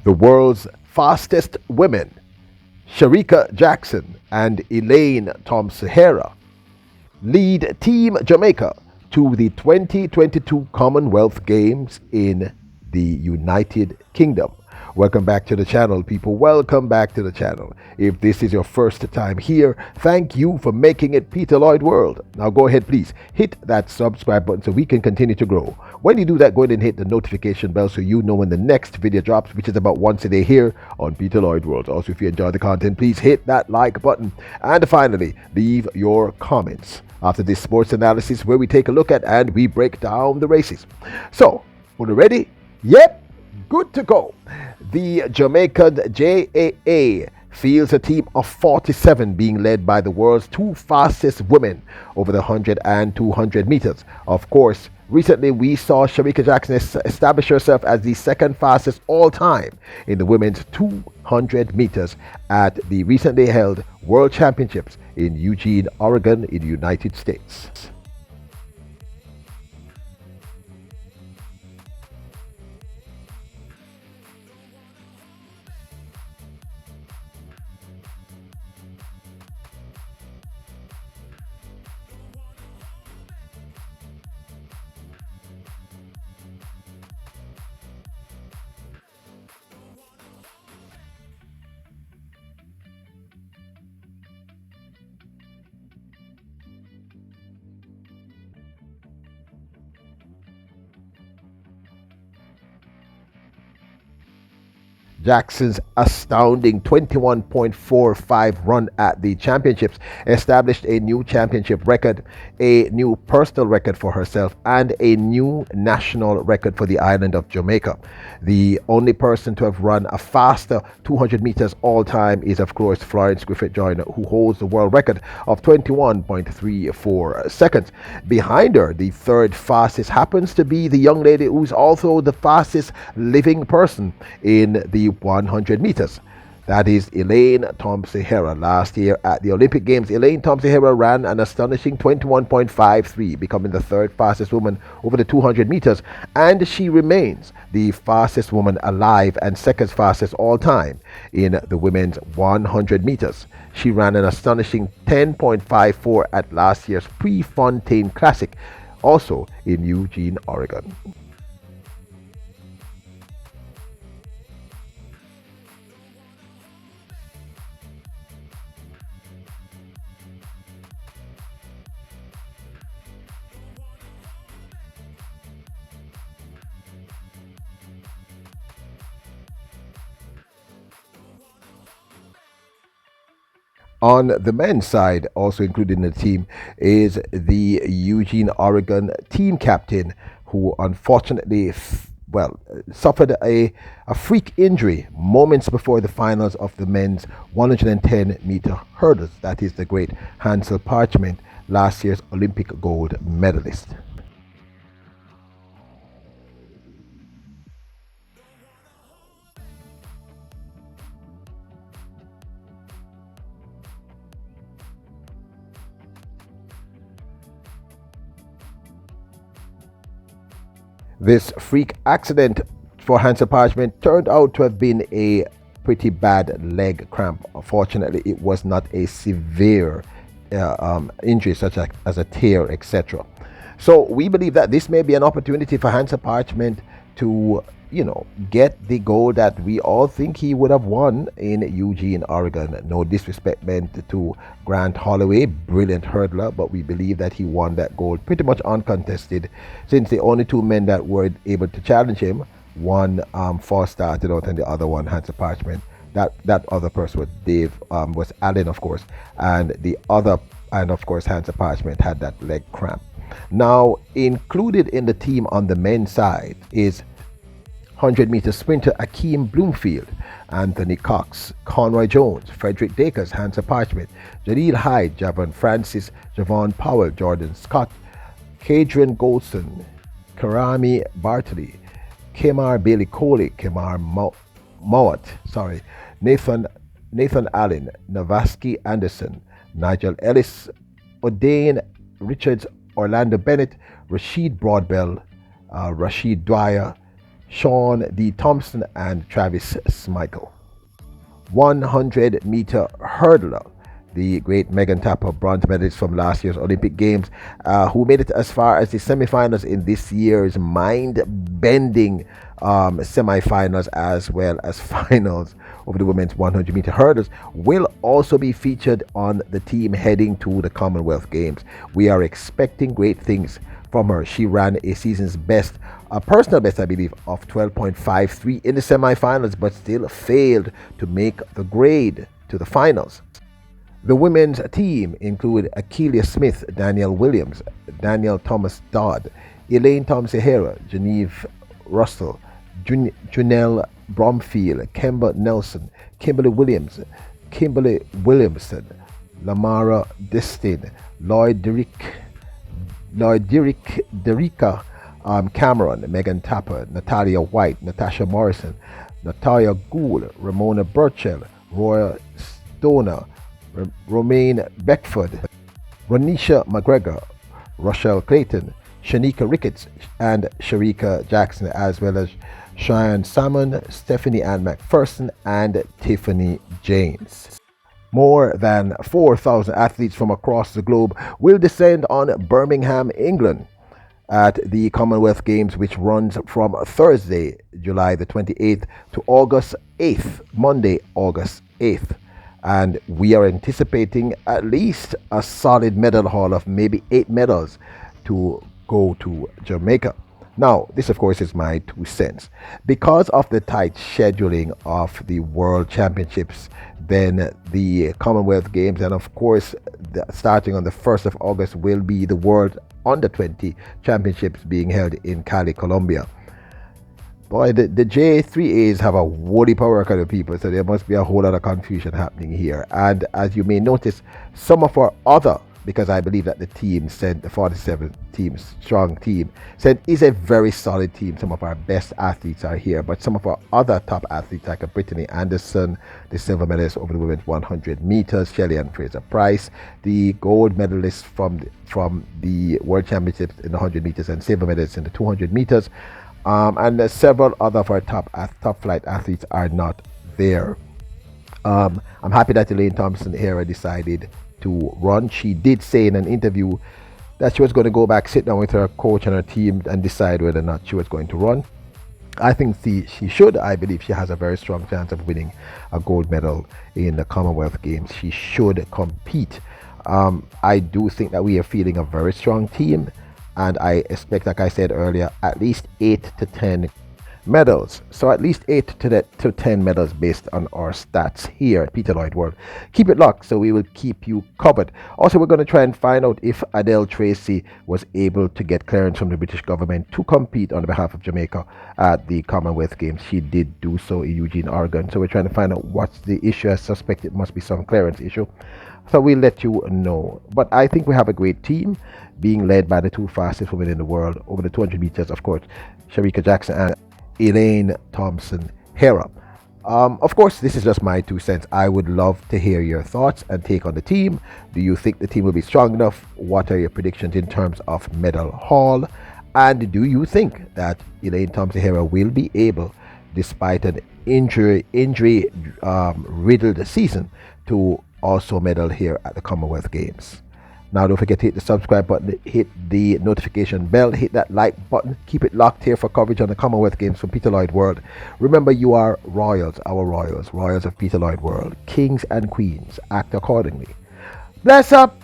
The world's fastest women, Shericka Jackson and Elaine Thompson Herah, lead Team Jamaica to the 2022 Commonwealth Games in the United Kingdom. Welcome back to the channel, people. Welcome back to the channel. If this is your first time here, thank you for making it Peter Lloyd World. Now go ahead, please hit that subscribe button so we can continue to grow. When you do that, go ahead and hit the notification bell so you know when the next video drops, which is about once a day here on Peter Lloyd World. Also, if you enjoy the content, please hit that like button. And finally, leave your comments after this sports analysis where we take a look at and we break down the races. So, are you ready? Yep, good to go. The Jamaican JAA fields a team of 47 being led by the world's two fastest women over the 100 and 200 meters. Of course, recently we saw Shericka Jackson establish herself as the second fastest all time in the women's 200 meters at the recently held World Championships in Eugene, Oregon in the United States. Jackson's astounding 21.45 run at the championships established a new championship record, a new personal record for herself, and a new national record for the island of Jamaica. The only person to have run a faster 200 meters all time is, of course, Florence Griffith Joyner, who holds the world record of 21.34 seconds. Behind her, the third fastest happens to be the young lady who's also the fastest living person in the 100 meters. That is Elaine Thompson Herah. Last year at the Olympic Games, Elaine Thompson Herah ran an astonishing 21.53, becoming the third fastest woman over the 200 meters, and she remains the fastest woman alive and second fastest all time in the women's 100 meters. She ran an astonishing 10.54 at last year's Prefontaine Classic, also in Eugene, Oregon. On the men's side, also included in the team, is the Eugene, Oregon team captain, who unfortunately, suffered a freak injury moments before the finals of the men's 110-meter hurdles. That is the great Hansel Parchment, last year's Olympic gold medalist. This freak accident for Hansel Parchment turned out to have been a pretty bad leg cramp. Unfortunately, it was not a severe injury such as a tear, etc. So we believe that this may be an opportunity for Hansel Parchment to, get the gold that we all think he would have won in Eugene, Oregon. No disrespect meant to Grant Holloway, brilliant hurdler, but we believe that he won that gold pretty much uncontested, since the only two men that were able to challenge him, one false started out and the other one, Hansel Parchment. That other person was Allen, of course, and of course Hansel Parchment had that leg cramp. Now, included in the team on the men's side is 100-meter sprinter Akeem Bloomfield, Anthony Cox, Conroy Jones, Frederick Dakers, Hansel Parchment, Jaleel Hyde, Javon Francis, Javon Powell, Jordan Scott, Kadrian Goldson, Karami Bartley, Kemar Bailey Coley, Kemar Mowat, Nathan Allen, Navaski Anderson, Nigel Ellis, O'Dane Richards, Orlando Bennett, Rashid Broadbell, Rashid Dwyer, Sean D. Thompson, and Travis Smykel. 100-meter hurdler, the great Megan Tapper, bronze medalist from last year's Olympic Games, who made it as far as the semifinals in this year's mind-bending semifinals as well as finals over the women's 100-meter hurdles, will also be featured on the team heading to the Commonwealth Games. We are expecting great things from her. She ran a season's best, a personal best, I believe, of 12.53 in the semifinals, but still failed to make the grade to the finals. The women's team include Akeelia Smith, Danielle Williams, Danielle Thomas Dodd, Elaine Thompson Herah, Genevieve Russell, Junelle Bromfield, Kemba Nelson, Kimberly Williams, Kimberly Williamson, Lamara Destin, Lloyd Derica Cameron, Megan Tapper, Natalia White, Natasha Morrison, Natalia Gould, Ramona Burchell, Roya Stoner, Romaine Beckford, Ronisha McGregor, Rochelle Clayton, Shanika Ricketts, and Shericka Jackson, as well as Cheyenne Salmon, Stephanie Ann McPherson, and Tiffany James. More than 4,000 athletes from across the globe will descend on Birmingham, England at the Commonwealth Games, which runs from Thursday, July the 28th to August 8th, Monday, August 8th. And we are anticipating at least a solid medal haul of maybe 8 medals to go to Jamaica. Now, this of course is my 2 cents. Because of the tight scheduling of the World Championships, then the Commonwealth Games, and of course, starting on the 1st of August will be the World Under 20 Championships being held in Cali, Colombia. Boy, the J3As have a woolly power kind of people, so there must be a whole lot of confusion happening here. And as you may notice, some of our other, because I believe that the team sent, the 47 team, strong team, sent is a very solid team. Some of our best athletes are here, but some of our other top athletes, like Brittany Anderson, the silver medalist over the women's 100 meters, Shelley Ann Fraser Price, the gold medalist from the World Championships in the 100 meters, and silver medalists in the 200 meters, and several other of our top flight athletes are not there. I'm happy that Elaine Thompson Herah decided to run. She did say in an interview that she was going to go back, sit down with her coach and her team, and decide whether or not she was going to run. I think she should. I believe she has a very strong chance of winning a gold medal in the Commonwealth Games. She should compete. I do think that we are feeling a very strong team, and I expect, like I said earlier, at least 8 to 10 medals. So at least 8 to 10 medals based on our stats here at Peter Lloyd World. Keep it locked, so we will keep you covered. Also, we're going to try and find out if Adele Tracy was able to get clearance from the British government to compete on behalf of Jamaica at the Commonwealth Games. She did do so in Eugene, Oregon. So we're trying to find out what's the issue. I suspect it must be some clearance issue. So we'll let you know. But I think we have a great team, being led by the 2 fastest women in the world over the 200 meters, of course, Shericka Jackson and Elaine Thompson Herah. Of course, this is just my 2 cents. I would love to hear your thoughts and take on the team. Do you think the team will be strong enough? What are your predictions in terms of medal haul? And do you think that Elaine Thompson Herah will be able, despite an injury riddled season, to also medal here at the Commonwealth Games? Now, don't forget to hit the subscribe button, hit the notification bell, hit that like button. Keep it locked here for coverage on the Commonwealth Games from Peter Lloyd World. Remember, you are royals, our royals, royals of Peter Lloyd World. Kings and queens, act accordingly. Bless up!